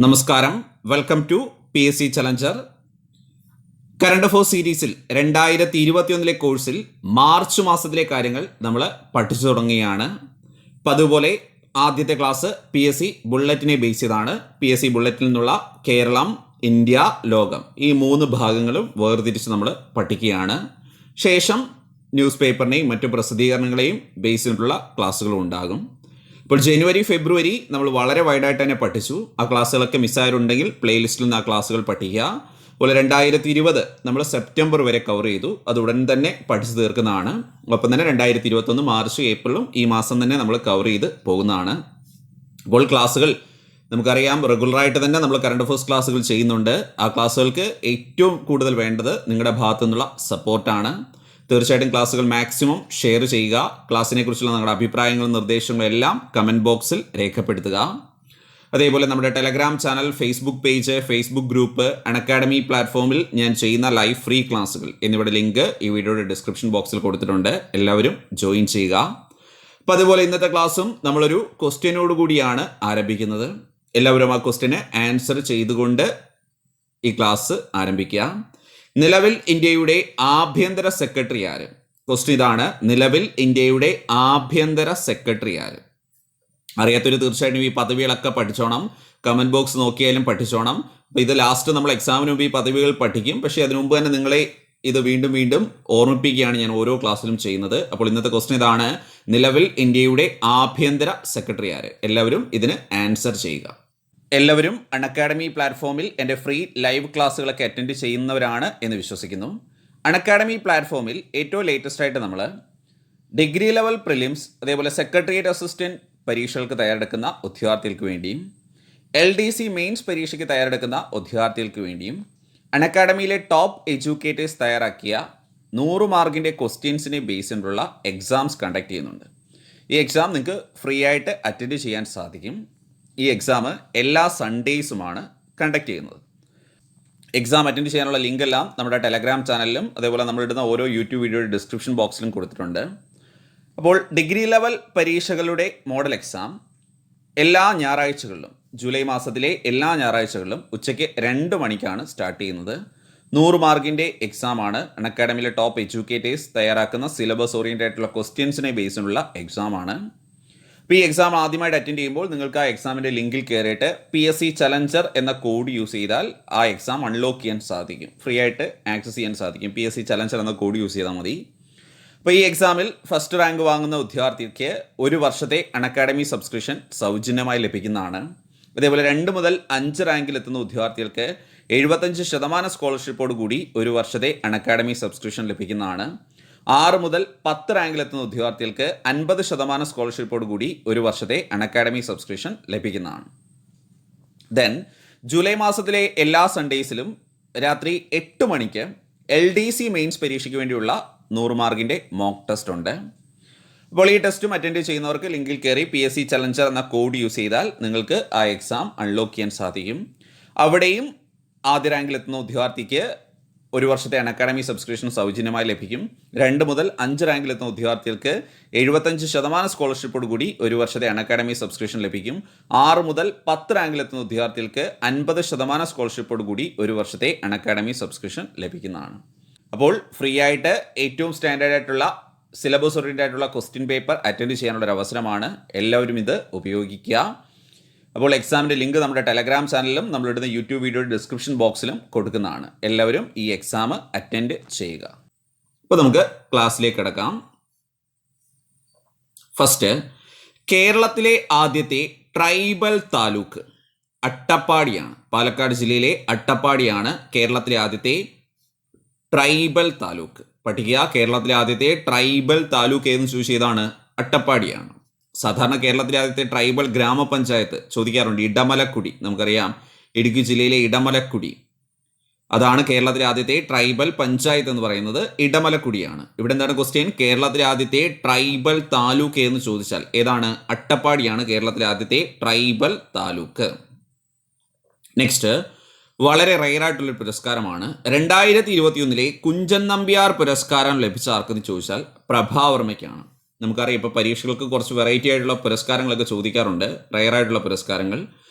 നമസ്കാരം, welcome to PSC challenger. Current affairs സീരീസിൽ 2021 കോഴ്സിൽ മാർച്ച് മാസത്തിലെ കാര്യങ്ങൾ നമ്മൾ പഠിച്ചു തുടങ്ങുകയാണ്. അപ്പം അതുപോലെ ആദ്യത്തെ ക്ലാസ് PSC ബുള്ളറ്റിനെ ബേസ് ചെയ്താണ്. PSC ബുള്ളറ്റിൽ നിന്നുള്ള കേരളം, ഇന്ത്യ, ലോകം ഈ 3 ഭാഗങ്ങളും വേർതിരിച്ച് നമ്മൾ പഠിക്കുകയാണ്. ശേഷം ന്യൂസ് പേപ്പറിനെയും മറ്റു പ്രസിദ്ധീകരണങ്ങളെയും ബേസ് ചെയ്തിട്ടുള്ള ക്ലാസ്സുകളും ഉണ്ടാകും. ഇപ്പോൾ ജനുവരി, ഫെബ്രുവരി നമ്മൾ വളരെ വൈഡായിട്ട് തന്നെ പഠിച്ചു. ആ ക്ലാസ്സുകളൊക്കെ മിസ്സായിട്ടുണ്ടെങ്കിൽ പ്ലേലിസ്റ്റിൽ നിന്ന് ആ ക്ലാസ്സുകൾ പഠിക്കുക. അതുപോലെ 2020 നമ്മൾ സെപ്റ്റംബർ വരെ കവർ ചെയ്തു. അത് ഉടൻ തന്നെ പഠിച്ചു തീർക്കുന്നതാണ്. ഒപ്പം തന്നെ 2021 മാർച്ച്, ഏപ്രിലും ഈ മാസം തന്നെ നമ്മൾ കവർ ചെയ്ത് പോകുന്നതാണ്. അപ്പോൾ ക്ലാസ്സുകൾ നമുക്കറിയാം, റെഗുലറായിട്ട് തന്നെ നമ്മൾ കറണ്ട് അഫയേഴ്സ് ക്ലാസ്സുകൾ ചെയ്യുന്നുണ്ട്. ആ ക്ലാസ്സുകൾക്ക് ഏറ്റവും കൂടുതൽ വേണ്ടത് നിങ്ങളുടെ ഭാഗത്തു നിന്നുള്ള സപ്പോർട്ടാണ്. തീർച്ചയായിട്ടും ക്ലാസ്സുകൾ മാക്സിമം ഷെയർ ചെയ്യുക. ക്ലാസ്സിനെ കുറിച്ചുള്ള നിങ്ങളുടെ അഭിപ്രായങ്ങളും നിർദ്ദേശങ്ങളും എല്ലാം കമൻറ്റ് ബോക്സിൽ രേഖപ്പെടുത്തുക. അതേപോലെ നമ്മുടെ Telegram channel, Facebook page, Facebook group, academy പ്ലാറ്റ്ഫോമിൽ ഞാൻ ചെയ്യുന്ന ലൈവ് ഫ്രീ ക്ലാസ്സുകൾ എന്നിവയുടെ ലിങ്ക് ഈ വീഡിയോയുടെ ഡിസ്ക്രിപ്ഷൻ ബോക്സിൽ കൊടുത്തിട്ടുണ്ട്. എല്ലാവരും ജോയിൻ ചെയ്യുക. അപ്പോൾ അതുപോലെ ഇന്നത്തെ ക്ലാസ്സും നമ്മളൊരു ക്വസ്റ്റ്യനോട് കൂടിയാണ് ആരംഭിക്കുന്നത്. എല്ലാവരും ആ ക്വസ്റ്റ്യന് ആൻസർ ചെയ്തുകൊണ്ട് ഈ ക്ലാസ് ആരംഭിക്കുക. നിലവിൽ ഇന്ത്യയുടെ ആഭ്യന്തര സെക്രട്ടറി ആര്? ക്വസ്റ്റ്യൻ ഇതാണ്, നിലവിൽ ഇന്ത്യയുടെ ആഭ്യന്തര സെക്രട്ടറി ആര്? അറിയാത്തൊരു തീർച്ചയായിട്ടും ഈ പദവികളൊക്കെ പഠിച്ചോണം. കമൻറ്റ് ബോക്സ് നോക്കിയാലും പഠിച്ചോണം. അപ്പോൾ ഇത് ലാസ്റ്റ് നമ്മൾ എക്സാമിന് മുമ്പ് ഈ പദവികൾ പഠിക്കും. പക്ഷേ അതിനു മുമ്പ് തന്നെ നിങ്ങളെ ഇത് വീണ്ടും വീണ്ടും ഓർമ്മിപ്പിക്കുകയാണ് ഞാൻ ഓരോ ക്ലാസ്സിലും ചെയ്യുന്നത്. അപ്പോൾ ഇന്നത്തെ ക്വസ്റ്റ്യൻ ഇതാണ്, നിലവിൽ ഇന്ത്യയുടെ ആഭ്യന്തര സെക്രട്ടറി ആര്? എല്ലാവരും ഇതിന് ആൻസർ ചെയ്യുക. എല്ലാവരും അക്കാഡമി പ്ലാറ്റ്ഫോമിൽ എൻ്റെ ഫ്രീ ലൈവ് ക്ലാസ്സുകളൊക്കെ അറ്റൻഡ് ചെയ്യുന്നവരാണ് എന്ന് വിശ്വസിക്കുന്നു. അക്കാഡമി പ്ലാറ്റ്ഫോമിൽ ഏറ്റവും ലേറ്റസ്റ്റ് ആയിട്ട് നമ്മൾ ഡിഗ്രി ലെവൽ പ്രിലിംസ്, അതേപോലെ സെക്രട്ടേറിയറ്റ് അസിസ്റ്റൻറ്റ് പരീക്ഷകൾക്ക് തയ്യാറെടുക്കുന്ന ഉദ്യോഗാർത്ഥികൾക്ക് വേണ്ടിയും LDC മെയിൻസ് പരീക്ഷയ്ക്ക് തയ്യാറെടുക്കുന്ന ഉദ്യോഗാർത്ഥികൾക്ക് വേണ്ടിയും അക്കാഡമിയിലെ ടോപ്പ് എഡ്യൂക്കേറ്റേഴ്സ് തയ്യാറാക്കിയ 100 മാർക്കിൻ്റെ ക്വസ്റ്റ്യൻസിനെ ബേസ് ചെയ്തിട്ടുള്ള എക്സാംസ് കണ്ടക്ട് ചെയ്യുന്നുണ്ട്. ഈ എക്സാം നിങ്ങൾക്ക് ഫ്രീ ആയിട്ട് അറ്റൻഡ് ചെയ്യാൻ സാധിക്കും. ഈ എക്സാം എല്ലാ സൺഡേയ്സുമാണ് കണ്ടക്ട് ചെയ്യുന്നത്. എക്സാം അറ്റൻഡ് ചെയ്യാനുള്ള ലിങ്ക് എല്ലാം നമ്മുടെ ടെലഗ്രാം ചാനലിലും അതേപോലെ നമ്മളിടുന്ന ഓരോ യൂട്യൂബ് വീഡിയോയുടെ ഡിസ്ക്രിപ്ഷൻ ബോക്സിലും കൊടുത്തിട്ടുണ്ട്. അപ്പോൾ ഡിഗ്രി ലെവൽ പരീക്ഷകളുടെ മോഡൽ എക്സാം എല്ലാ ഞായറാഴ്ചകളിലും, ജൂലൈ മാസത്തിലെ എല്ലാ ഞായറാഴ്ചകളിലും ഉച്ചയ്ക്ക് 2 മണിക്കാണ് സ്റ്റാർട്ട് ചെയ്യുന്നത്. 100 മാർക്കിൻ്റെ എക്സാമാണ്. അക്കാഡമിയിലെ ടോപ്പ് എഡ്യൂക്കേറ്റേഴ്സ് തയ്യാറാക്കുന്ന സിലബസ് ഓറിയൻറ്റഡ് ആയിട്ടുള്ള ക്വസ്റ്റ്യൻസിനെ ബേസ് ചെയ്തുള്ള എക്സാമാണ്. അപ്പോൾ ഈ എക്സാം ആദ്യമായിട്ട് അറ്റൻഡ് ചെയ്യുമ്പോൾ നിങ്ങൾക്ക് ആ എക്സാമിൻ്റെ ലിങ്കിൽ കയറിയിട്ട് PSC ചലഞ്ചർ എന്ന കോഡ് യൂസ് ചെയ്താൽ ആ എക്സാം അൺലോക്ക് ചെയ്യാൻ സാധിക്കും. ഫ്രീ ആയിട്ട് ആക്സസ് ചെയ്യാൻ സാധിക്കും. PSC ചലഞ്ചർ എന്ന കോഡ് യൂസ് ചെയ്താൽ മതി. അപ്പോൾ ഈ എക്സാമിൽ ഫസ്റ്റ് റാങ്ക് വാങ്ങുന്ന ഉദ്യോഗാർത്ഥിക്ക് 1 വർഷത്തെ അക്കാഡമി സബ്സ്ക്രിപ്ഷൻ സൗജന്യമായി ലഭിക്കുന്നതാണ്. അതേപോലെ 2 മുതൽ 5 റാങ്കിലെത്തുന്ന ഉദ്യോഗാർത്ഥികൾക്ക് 75% സ്കോളർഷിപ്പോട് കൂടി 1 വർഷത്തെ അക്കാഡമി സബ്സ്ക്രിപ്ഷൻ ലഭിക്കുന്നതാണ്. 6 മുതൽ 10 റാങ്കിലെത്തുന്ന ഉദ്യോഗാർത്ഥികൾക്ക് 50% സ്കോളർഷിപ്പോട് കൂടി 1 വർഷത്തെ അക്കാഡമി സബ്സ്ക്രിപ്ഷൻ ലഭിക്കുന്നതാണ്. ദെൻ ജൂലൈ മാസത്തിലെ എല്ലാ സൺഡേയ്സിലും രാത്രി 8 മണിക്ക് LDC മെയിൻസ് പരീക്ഷയ്ക്ക് വേണ്ടിയുള്ള 100 മാർക്കിൻ്റെ മോക്ക് ടെസ്റ്റ് ഉണ്ട്. അപ്പോൾ ഈ ടെസ്റ്റും അറ്റൻഡ് ചെയ്യുന്നവർക്ക് ലിങ്കിൽ കയറി PSC ചലഞ്ചർ എന്ന കോഡ് യൂസ് ചെയ്താൽ നിങ്ങൾക്ക് ആ എക്സാം അൺലോക്ക് ചെയ്യാൻ സാധിക്കും. അവിടെയും ആദ്യ റാങ്കിലെത്തുന്ന ഉദ്യോഗാർത്ഥിക്ക് 1 വർഷത്തെ അക്കാഡമി സബ്സ്ക്രിപ്ഷൻ സൗജന്യമായി ലഭിക്കും. 2 മുതൽ 5 റാങ്കിലെത്തുന്ന ഉദ്യോഗാർത്ഥികൾക്ക് 75% സ്കോളർഷിപ്പോട് കൂടി 1 വർഷത്തെ അക്കാഡമി സബ്സ്ക്രിപ്ഷൻ ലഭിക്കും. 6 മുതൽ 10 റാങ്കിലെത്തുന്ന ഉദ്യോഗാർത്ഥികൾക്ക് 50% സ്കോളർഷിപ്പോട് കൂടി 1 വർഷത്തെ അക്കാഡമി സബ്സ്ക്രിപ്ഷൻ ലഭിക്കുന്നതാണ്. അപ്പോൾ ഫ്രീ ആയിട്ട് ഏറ്റവും സ്റ്റാൻഡേർഡ് ആയിട്ടുള്ള സിലബസ് ഓറിയൻറ്റഡ് ആയിട്ടുള്ള ക്വസ്റ്റ്യൻ പേപ്പർ അറ്റൻഡ് ചെയ്യാനുള്ള ഒരു അവസരമാണ്. എല്ലാവരും ഇത് ഉപയോഗിക്കുക. അപ്പോൾ എക്സാമിൻ്റെ ലിങ്ക് നമ്മുടെ ടെലഗ്രാം ചാനലിലും നമ്മളിടുന്ന യൂട്യൂബ് വീഡിയോയുടെ ഡിസ്ക്രിപ്ഷൻ ബോക്സിലും കൊടുക്കുന്നതാണ്. എല്ലാവരും ഈ എക്സാം അറ്റൻഡ് ചെയ്യുക. അപ്പോൾ നമുക്ക് ക്ലാസ്സിലേക്ക് കിടക്കാം. ഫസ്റ്റ്, കേരളത്തിലെ ആദ്യത്തെ ട്രൈബൽ താലൂക്ക് അട്ടപ്പാടിയാണ്. പാലക്കാട് ജില്ലയിലെ അട്ടപ്പാടിയാണ് കേരളത്തിലെ ആദ്യത്തെ ട്രൈബൽ താലൂക്ക്. പഠിക്കുക, കേരളത്തിലെ ആദ്യത്തെ ട്രൈബൽ താലൂക്ക് ഏതെന്ന് ചൂസ് ചെയ്താണ് അട്ടപ്പാടിയാണ്. സാധാരണ കേരളത്തിലെ ആദ്യത്തെ ട്രൈബൽ ഗ്രാമപഞ്ചായത്ത് ചോദിക്കാറുണ്ട്, ഇടമലക്കുടി. നമുക്കറിയാം ഇടുക്കി ജില്ലയിലെ ഇടമലക്കുടി, അതാണ് കേരളത്തിലെ ആദ്യത്തെ ട്രൈബൽ പഞ്ചായത്ത് എന്ന് പറയുന്നത് ഇടമലക്കുടിയാണ്. ഇവിടെ എന്താണ് ക്വസ്റ്റ്യൻ? കേരളത്തിലെ ആദ്യത്തെ ട്രൈബൽ താലൂക്ക് എന്ന് ചോദിച്ചാൽ ഏതാണ്? അട്ടപ്പാടിയാണ് കേരളത്തിലെ ആദ്യത്തെ ട്രൈബൽ താലൂക്ക്. നെക്സ്റ്റ്, വളരെ റെയറായിട്ടുള്ളൊരു പുരസ്കാരമാണ്. 2021 കുഞ്ചൻ നമ്പ്യാർ പുരസ്കാരം ലഭിച്ച ആർക്കെന്ന് ചോദിച്ചാൽ പ്രഭാവർമ്മയ്ക്കാണ്. നമുക്കറിയാം ഇപ്പോൾ പരീക്ഷകൾക്ക് കുറച്ച് വെറൈറ്റി ആയിട്ടുള്ള പുരസ്കാരങ്ങളൊക്കെ ചോദിക്കാറുണ്ട്, റെയറായിട്ടുള്ള പുരസ്കാരങ്ങൾ.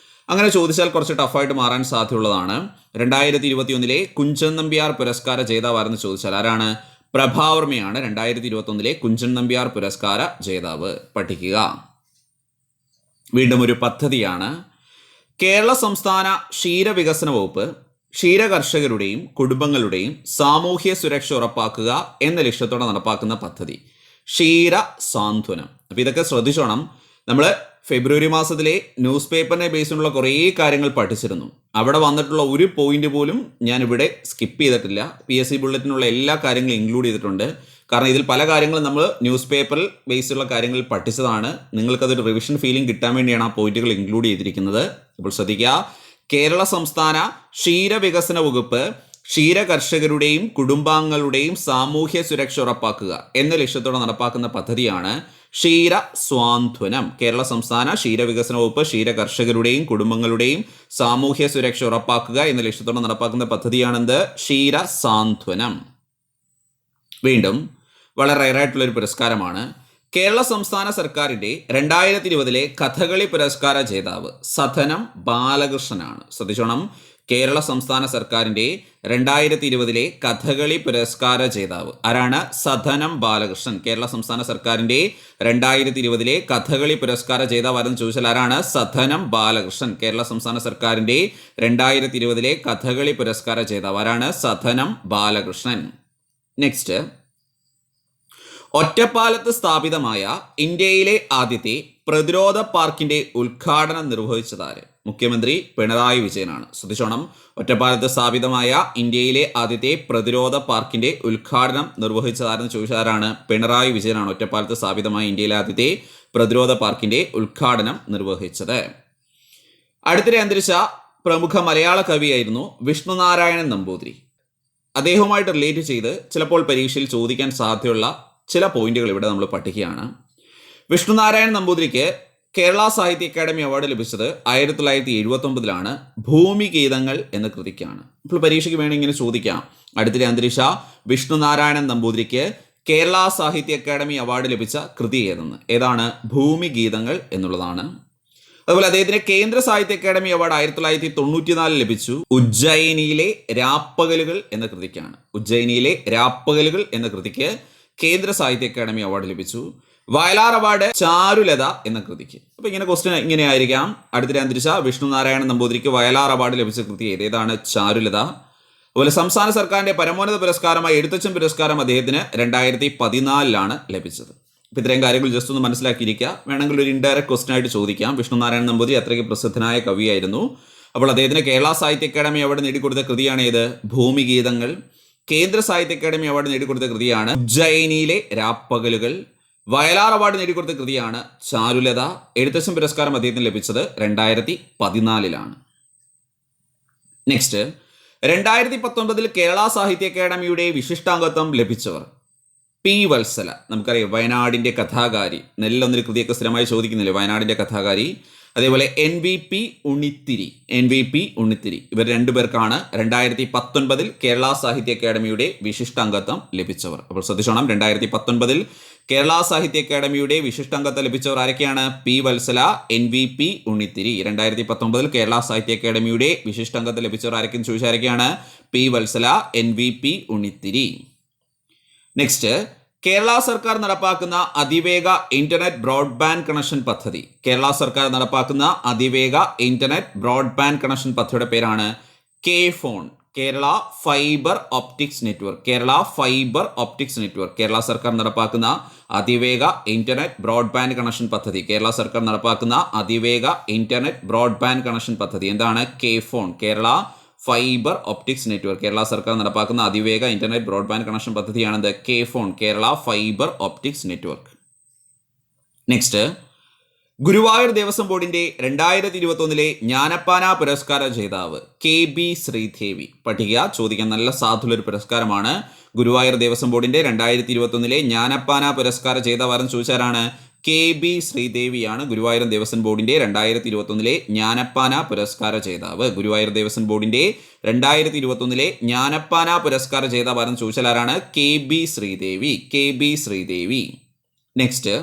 അങ്ങനെ ചോദിച്ചാൽ കുറച്ച് ടഫായിട്ട് മാറാൻ സാധ്യതയുള്ളതാണ്. 2021 കുഞ്ചൻ നമ്പ്യാർ പുരസ്കാര ജേതാവാരെന്ന് ചോദിച്ചാൽ ആരാണ്? പ്രഭാവർമ്മയാണ് 2021 കുഞ്ചൻ നമ്പ്യാർ പുരസ്കാര ജേതാവ്. പഠിക്കുക. വീണ്ടും ഒരു പദ്ധതിയാണ്. കേരള സംസ്ഥാന ക്ഷീരവികസന വകുപ്പ് ക്ഷീരകർഷകരുടെയും കുടുംബങ്ങളുടെയും സാമൂഹ്യ സുരക്ഷ ഉറപ്പാക്കുക എന്ന ലക്ഷ്യത്തോടെ നടപ്പാക്കുന്ന പദ്ധതി ക്ഷീര സാന്ത്വനം. അപ്പോൾ ഇതൊക്കെ ശ്രദ്ധിച്ചോണം. നമ്മൾ ഫെബ്രുവരി മാസത്തിലെ ന്യൂസ് പേപ്പറിനെ ബേസിലുള്ള കുറേ കാര്യങ്ങൾ പഠിച്ചിരുന്നു. അവിടെ വന്നിട്ടുള്ള ഒരു പോയിന്റ് പോലും ഞാനിവിടെ സ്കിപ്പ് ചെയ്തിട്ടില്ല. PSC ബുള്ളറ്റിനുള്ള എല്ലാ കാര്യങ്ങളും ഇൻക്ലൂഡ് ചെയ്തിട്ടുണ്ട്. കാരണം ഇതിൽ പല കാര്യങ്ങളും നമ്മൾ ന്യൂസ് പേപ്പറിൽ ബേസിലുള്ള കാര്യങ്ങൾ പഠിച്ചതാണ്. നിങ്ങൾക്കതൊരു റിവിഷൻ ഫീലിംഗ് കിട്ടാൻ വേണ്ടിയാണ് ആ പോയിന്റുകൾ ഇൻക്ലൂഡ് ചെയ്തിരിക്കുന്നത്. അപ്പോൾ ശ്രദ്ധിക്കുക. കേരള സംസ്ഥാന ക്ഷീരവികസന വകുപ്പ് ക്ഷീരകർഷകരുടെയും കുടുംബാംഗങ്ങളുടെയും സാമൂഹ്യ സുരക്ഷ ഉറപ്പാക്കുക എന്ന ലക്ഷ്യത്തോടെ നടപ്പാക്കുന്ന പദ്ധതിയാണ് ക്ഷീര സ്വാന്ത്വനം. കേരള സംസ്ഥാന ക്ഷീരവികസന വകുപ്പ് ക്ഷീരകർഷകരുടെയും കുടുംബങ്ങളുടെയും സാമൂഹ്യ സുരക്ഷ ഉറപ്പാക്കുക എന്ന ലക്ഷ്യത്തോടെ നടപ്പാക്കുന്ന പദ്ധതിയാണെന്ത്? ക്ഷീര സാന്ത്വനം. വീണ്ടും വളരെ റയറായിട്ടുള്ളൊരു പുരസ്കാരമാണ്. കേരള സംസ്ഥാന സർക്കാരിൻ്റെ 2020 കഥകളി പുരസ്കാര ജേതാവ് സഥനം ബാലകൃഷ്ണനാണ്. ശ്രദ്ധിച്ചോണം. കേരള സംസ്ഥാന സർക്കാരിൻ്റെ 2020 കഥകളി പുരസ്കാര ജേതാവ് ആരാണ്? സഥനം ബാലകൃഷ്ണൻ. കേരള സംസ്ഥാന സർക്കാരിൻ്റെ 2020 കഥകളി പുരസ്കാര ജേതാവ് ആരെന്ന് ചോദിച്ചാൽ ആരാണ്? സഥനം ബാലകൃഷ്ണൻ. കേരള സംസ്ഥാന സർക്കാരിൻ്റെ 2020 കഥകളി പുരസ്കാര ജേതാവ് ആരാണ്? സഥനം ബാലകൃഷ്ണൻ. നെക്സ്റ്റ്, ഒറ്റപ്പാലത്ത് സ്ഥാപിതമായ ഇന്ത്യയിലെ ആദ്യത്തെ പ്രതിരോധ പാർക്കിന്റെ ഉദ്ഘാടനം നിർവഹിച്ചതാര്? മുഖ്യമന്ത്രി പിണറായി വിജയനാണ്. ശ്രദ്ധിച്ചോണം. ഒറ്റപ്പാലത്ത് സ്ഥാപിതമായ ഇന്ത്യയിലെ ആദ്യത്തെ പ്രതിരോധ പാർക്കിന്റെ ഉദ്ഘാടനം നിർവഹിച്ചതാരെന്ന് ചോദിച്ചാരാണ്? പിണറായി വിജയനാണ്. ഒറ്റപ്പാലത്ത് സ്ഥാപിതമായ ഇന്ത്യയിലെ ആദ്യത്തെ പ്രതിരോധ പാർക്കിന്റെ ഉദ്ഘാടനം നിർവഹിച്ചത്. അടുത്തിടെ അന്തരിച്ച പ്രമുഖ മലയാള കവിയായിരുന്നു വിഷ്ണുനാരായണൻ നമ്പൂതിരി. അദ്ദേഹവുമായിട്ട് റിലേറ്റ് ചെയ്ത് ചിലപ്പോൾ പരീക്ഷയിൽ ചോദിക്കാൻ സാധ്യതയുള്ള ചില പോയിന്റുകൾ ഇവിടെ നമ്മൾ പഠിക്കുകയാണ്. വിഷ്ണുനാരായണൻ നമ്പൂതിരിക്ക് കേരള സാഹിത്യ അക്കാദമി അവാർഡ് ലഭിച്ചത് 1979 ഭൂമിഗീതങ്ങൾ എന്ന കൃതിക്കാണ്. ഇപ്പോൾ പരീക്ഷയ്ക്ക് വേണ്ടി ഇങ്ങനെ ചോദിക്കാം. അടുത്തിടെ അന്തരിച്ച വിഷ്ണുനാരായണൻ നമ്പൂതിരിക്ക് കേരള സാഹിത്യ അക്കാദമി അവാർഡ് ലഭിച്ച കൃതി ഏതാണ്? ഭൂമിഗീതങ്ങൾ എന്നുള്ളതാണ്. അതുപോലെ അദ്ദേഹത്തിന് കേന്ദ്ര സാഹിത്യ അക്കാദമി അവാർഡ് 1994 ലഭിച്ചു ഉജ്ജയിനിയിലെ രാപ്പകലുകൾ എന്ന കൃതിക്കാണ്. ഉജ്ജയിനിയിലെ രാപ്പകലുകൾ എന്ന കൃതിക്ക് കേന്ദ്ര സാഹിത്യ അക്കാദമി അവാർഡ് ലഭിച്ചു. വയലാർ അവാർഡ് ചാരുലത എന്ന കൃതിക്ക്. അപ്പൊ ഇങ്ങനെ ക്വസ്റ്റ്യൻ ഇങ്ങനെ ആയിരിക്കാം. അടുത്തിടെ അന്തരിച്ച വിഷ്ണുനാരായണൻ നമ്പൂതിരിക്ക് വയലാർ അവാർഡ് ലഭിച്ച കൃതി ഏതാണ്? ചാരുലത. അതുപോലെ സംസ്ഥാന സർക്കാരിന്റെ പരമോന്നത പുരസ്കാരമായ എഴുത്തച്ഛൻ പുരസ്കാരം അദ്ദേഹത്തിന് 2014 ലഭിച്ചത്. അപ്പോൾ ഇത്രയും കാര്യങ്ങൾ ജസ്റ്റ് ഒന്ന് മനസ്സിലാക്കിയിരിക്കുക. വേണമെങ്കിൽ ഒരു ഇൻഡയറക്റ്റ് ക്വസ്റ്റ്യൻ ആയിട്ട് ചോദിക്കാം. വിഷ്ണുനാരായണൻ നമ്പൂതിരി അത്രയ്ക്ക് പ്രസിദ്ധനായ കവിയായിരുന്നു. അപ്പോൾ അദ്ദേഹത്തിന് കേരള സാഹിത്യ അക്കാദമി അവാർഡ് നേടിക്കൊടുത്ത കൃതിയാണ് ഏത്? ഭൂമിഗീതങ്ങൾ. കേന്ദ്ര സാഹിത്യ അക്കാദമി അവാർഡ് നേടിക്കൊടുത്ത കൃതിയാണ് ഉജ്ജയിനിയിലെ രാപ്പകലുകൾ. വയലാർ അവാർഡ് നേടിക്കൊടുത്ത കൃതിയാണ് ചാരുലത. എഴുത്തച്ഛൻ പുരസ്കാരം അദ്ദേഹത്തിന് ലഭിച്ചത് 2014. നെക്സ്റ്റ്, 2019 കേരള സാഹിത്യ അക്കാദമിയുടെ വിശിഷ്ടാംഗത്വം ലഭിച്ചവർ. P. വത്സല. നമുക്കറിയാം, വയനാടിൻ്റെ കഥാകാരി. നെല്ലൊന്നൊരു കൃതിയൊക്കെ സ്ഥിരമായി ചോദിക്കുന്നില്ലേ, വയനാടിൻ്റെ കഥാകാരി. അതേപോലെ NVP ഉണ്ണിത്തിരി. ഇവർ രണ്ടുപേർക്കാണ് 2019 കേരള സാഹിത്യ അക്കാദമിയുടെ വിശിഷ്ടാംഗത്വം ലഭിച്ചവർ. അപ്പോൾ ശ്രദ്ധിച്ചോണം. 2019 കേരള സാഹിത്യ അക്കാദമിയുടെ വിശിഷ്ടാംഗത്വം ലഭിച്ചവർ ആരൊക്കെയാണ്? P. വത്സല, NVP ഉണ്ണിത്തിരി. 2019 കേരള സാഹിത്യ അക്കാദമിയുടെ വിശിഷ്ടാംഗത്വം ലഭിച്ചവർ ആരൊക്കെയെന്ന് ചോദിച്ചാൽ ആരൊക്കെയാണ്? P. Vatsala, NVP Unnithiri. Next, Kerala സർക്കാർ നടപ്പാക്കുന്ന അതിവേഗ ഇന്റർനെറ്റ് ബ്രോഡ്ബാൻഡ് കണക്ഷൻ പദ്ധതി. കേരള സർക്കാർ നടപ്പാക്കുന്ന അതിവേഗ ഇന്റർനെറ്റ് ബ്രോഡ്ബാൻഡ് കണക്ഷൻ പദ്ധതിയുടെ പേരാണ് KFON, Kerala fibre optics network. Kerala fibre optics network. Kerala സർക്കാർ നടപ്പാക്കുന്ന അതിവേഗ ഇന്റർനെറ്റ് ബ്രോഡ്ബാൻഡ് കണക്ഷൻ പദ്ധതി. കേരള സർക്കാർ നടപ്പാക്കുന്ന അതിവേഗ ഇന്റർനെറ്റ് ബ്രോഡ്ബാൻഡ് കണക്ഷൻ പദ്ധതി എന്താണ്? KFON, Kerala fibre optics network. Kerala സർക്കാർ നടപ്പാക്കുന്ന അതിവേഗ ഇന്റർനെറ്റ് ബ്രോഡ്ബാൻഡ് കണക്ഷൻ പദ്ധതിയാണെന്ത്? KFON, Kerala fibre optics network. Next, Guruvayur Devaswom ബോർഡിന്റെ 2021 ജ്ഞാനപ്പാന പുരസ്കാര ജേതാവ് KB ശ്രീദേവി. പഠിക്കുക, ചോദിക്കാൻ നല്ല സാധുള്ളൊരു പുരസ്കാരമാണ്. ഗുരുവായൂർ ദേവസ്വം ബോർഡിന്റെ 2021 ജ്ഞാനപ്പാന പുരസ്കാര ജേതാവാരെന്ന് ചോദിച്ചാലാണ്? KB ശ്രീദേവിയാണ് ഗുരുവായൂർ ദേവസ്വം ബോർഡിന്റെ 2021 ജ്ഞാനപ്പാന പുരസ്കാര ജേതാവ്. ഗുരുവായൂർ ദേവസ്വം ബോർഡിന്റെ 2021 ജ്ഞാനപ്പാന പുരസ്കാര ജേതാവാരെന്ന് ചോദിച്ചാൽ ആരാണ്? KB Sreedevi. KB Sreedevi. Next,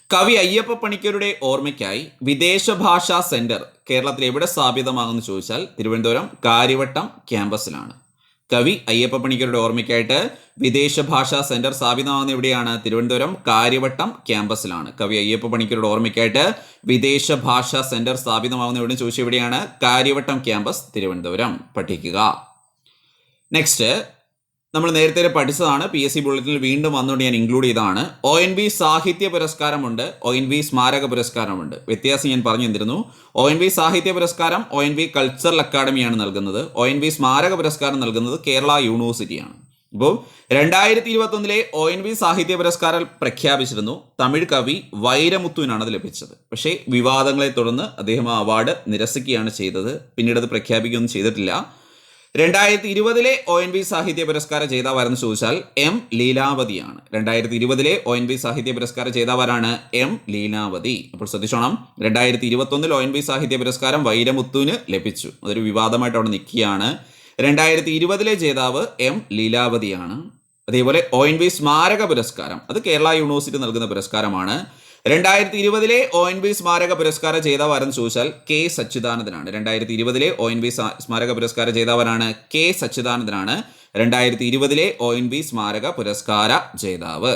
കവി അയ്യപ്പ പണിക്കരുടെ ഓർമ്മയ്ക്കായി വിദേശ ഭാഷാ സെന്റർ കേരളത്തിൽ എവിടെ സ്ഥാപിതമാകുമെന്ന് ചോദിച്ചാൽ തിരുവനന്തപുരം കാര്യവട്ടം ക്യാമ്പസിലാണ്. കവി അയ്യപ്പ പണിക്കരുടെ ഓർമ്മയ്ക്കായിട്ട് വിദേശ ഭാഷാ സെന്റർ സ്ഥാപിതമാകുന്ന എവിടെയാണ്? തിരുവനന്തപുരം കാര്യവട്ടം ക്യാമ്പസിലാണ്. കവി അയ്യപ്പ പണിക്കരുടെ ഓർമ്മയ്ക്കായിട്ട് വിദേശ ഭാഷാ സെന്റർ സ്ഥാപിതമാകുന്ന എവിടെ ചോദിച്ചാൽ എവിടെയാണ്? കാര്യവട്ടം ക്യാമ്പസ്, തിരുവനന്തപുരം. പഠിക്കുക. നെക്സ്റ്റ്, നമ്മൾ നേരത്തെ പഠിച്ചതാണ്, PSC ബുള്ളറ്റിനിൽ വീണ്ടും വന്നുകൊണ്ട് ഞാൻ ഇൻക്ലൂഡ് ചെയ്തതാണ്. ONV സാഹിത്യ പുരസ്കാരമുണ്ട്, ONV സ്മാരക പുരസ്കാരമുണ്ട്. വ്യത്യാസം ഞാൻ പറഞ്ഞു തന്നിരുന്നു. ONV സാഹിത്യ പുരസ്കാരം ONV കൾച്ചറൽ അക്കാദമിയാണ് നൽകുന്നത്. ONV സ്മാരക പുരസ്കാരം നൽകുന്നത് കേരള യൂണിവേഴ്സിറ്റിയാണ്. അപ്പോൾ 2021 ONV സാഹിത്യ പുരസ്കാരം പ്രഖ്യാപിച്ചിരുന്നു. തമിഴ് കവി വൈരമുത്തുവിനാണ് അത് ലഭിച്ചത്. പക്ഷേ വിവാദങ്ങളെ തുടർന്ന് അദ്ദേഹം ആ അവാർഡ് നിരസിക്കുകയാണ് ചെയ്തത്. പിന്നീട് അത് പ്രഖ്യാപിക്കുകയൊന്നും ചെയ്തിട്ടില്ല. 2020 ONV സാഹിത്യ പുരസ്കാര ജേതാവാരെന്ന് ചോദിച്ചാൽ M ലീലാവതിയാണ്. 2020 ONV സാഹിത്യ പുരസ്കാര ജേതാവാരാണ്? M ലീലാവതി. അപ്പോൾ ശ്രദ്ധിച്ചോണം, 2021 ONV സാഹിത്യ പുരസ്കാരം വൈരമുത്തുവിന് ലഭിച്ചു. അതൊരു വിവാദമായിട്ട് അവിടെ നിൽക്കുകയാണ്. 2020 ജേതാവ് M ലീലാവതിയാണ്. അതേപോലെ ONV സ്മാരക പുരസ്കാരം അത് കേരള യൂണിവേഴ്സിറ്റി നൽകുന്ന പുരസ്കാരമാണ്. 2020 ONV സ്മാരക പുരസ്കാര ജേതാവാരെന്ന് ചോദിച്ചാൽ K സച്ചിദാനന്ദനാണ്. 2020 ONV സ്മാരക പുരസ്കാര ജേതാവാരാണ്? K സച്ചിദാനന്ദനാണ് 2020 ONV സ്മാരക പുരസ്കാര ജേതാവ്.